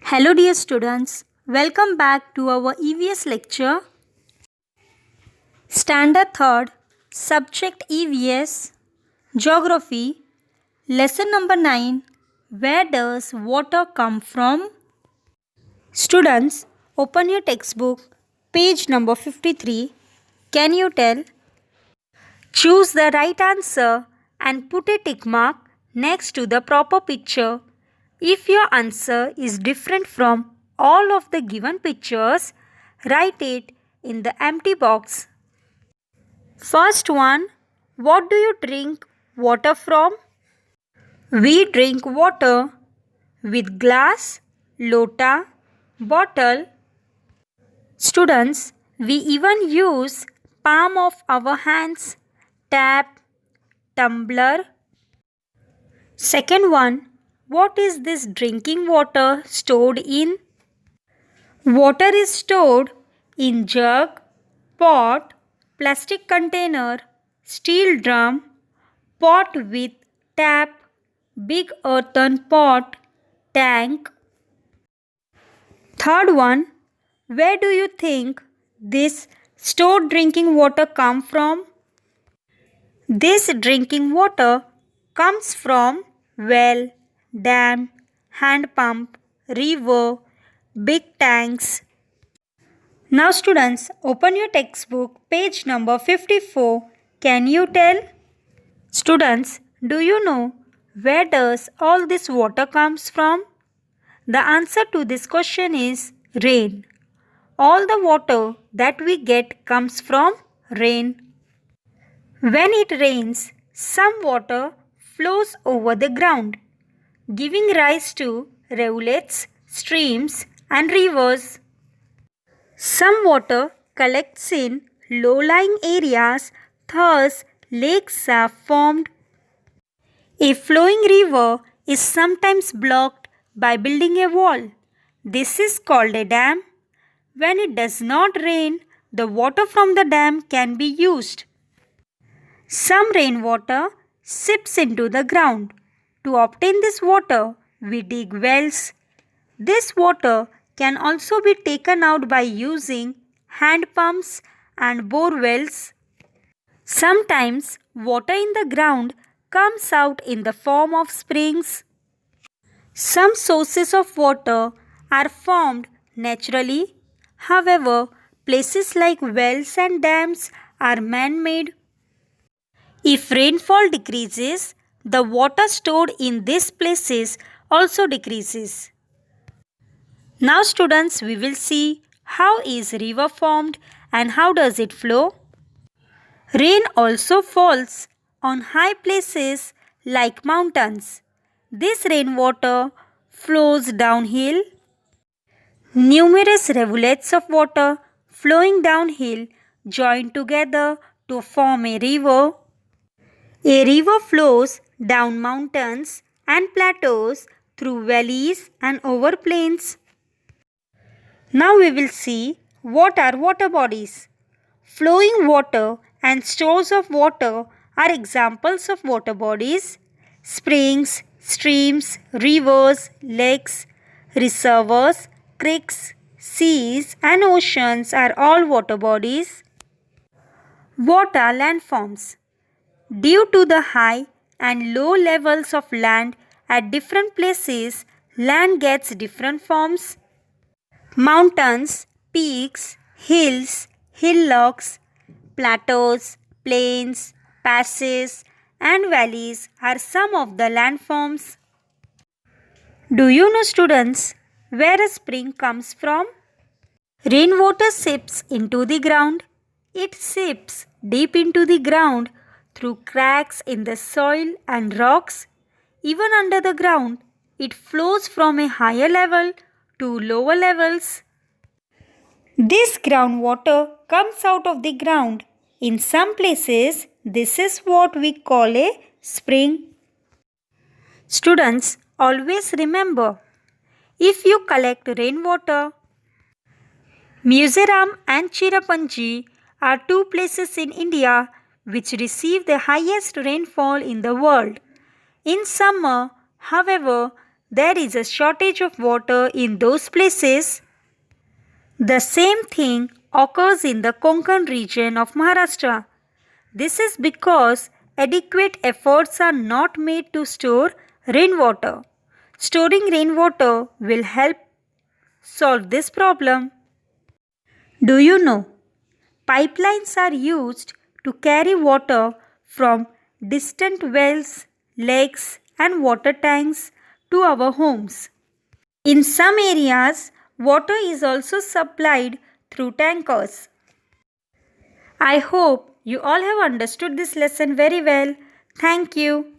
Hello dear students, welcome back to our EVS lecture. Standard 3rd, Subject EVS, Geography, Lesson number 9, Where does water come from? Students, open your textbook, page number 53. Can you tell? Choose the right answer and put a tick mark next to the proper picture. If your answer is different from all of the given pictures, write it in the empty box. First one, what do you drink water from? We drink water with glass, lota, bottle. Students, we even use palm of our hands, tap, tumbler. Second one, what is this drinking water stored in? Water is stored in jug, pot, plastic container, steel drum, pot with tap, big earthen pot, tank. Third one, where do you think this stored drinking water come from? This drinking water comes from well, dam, hand pump, river, big tanks. Now students, open your textbook, page number 54. Can you tell? Students, do you know where does all this water comes from? The answer to this question is rain. All the water that we get comes from rain. When it rains, some water flows over the ground, giving rise to rivulets, streams, and rivers. Some water collects in low-lying areas, thus lakes are formed. A flowing river is sometimes blocked by building a wall. This is called a dam. When it does not rain, the water from the dam can be used. Some rainwater seeps into the ground. To obtain this water, we dig wells. This water can also be taken out by using hand pumps and bore wells. Sometimes water in the ground comes out in the form of springs. Some sources of water are formed naturally. However, places like wells and dams are man-made. If rainfall decreases, the water stored in these places also decreases. Now students, we will see how is river formed and how does it flow. Rain also falls on high places like mountains. This rainwater flows downhill. Numerous rivulets of water flowing downhill join together to form a river. A river flows down mountains and plateaus through valleys and over plains. Now we will see what are water bodies. Flowing water and stores of water are examples of water bodies. Springs, streams, rivers, lakes, reservoirs, creeks, seas and oceans are all water bodies. What are landforms? Due to the high and low levels of land at different places, land gets different forms. Mountains, peaks, hills, hillocks, plateaus, plains, passes, and valleys are some of the landforms. Do you know, students, where a spring comes from? Rainwater seeps into the ground. It seeps deep into the ground through cracks in the soil and rocks. Even under the ground, it flows from a higher level to lower levels. This groundwater comes out of the ground. In some places, this is what we call a spring. Students, always remember, if you collect rainwater, Mizoram and Cherrapunji are two places in India which receive the highest rainfall in the world. In summer, however, there is a shortage of water in those places. The same thing occurs in the Konkan region of Maharashtra. This is because adequate efforts are not made to store rainwater. Storing rainwater will help solve this problem. Do you know? Pipelines are used to carry water from distant wells, lakes, and water tanks to our homes. In some areas, water is also supplied through tankers. I hope you all have understood this lesson very well. Thank you.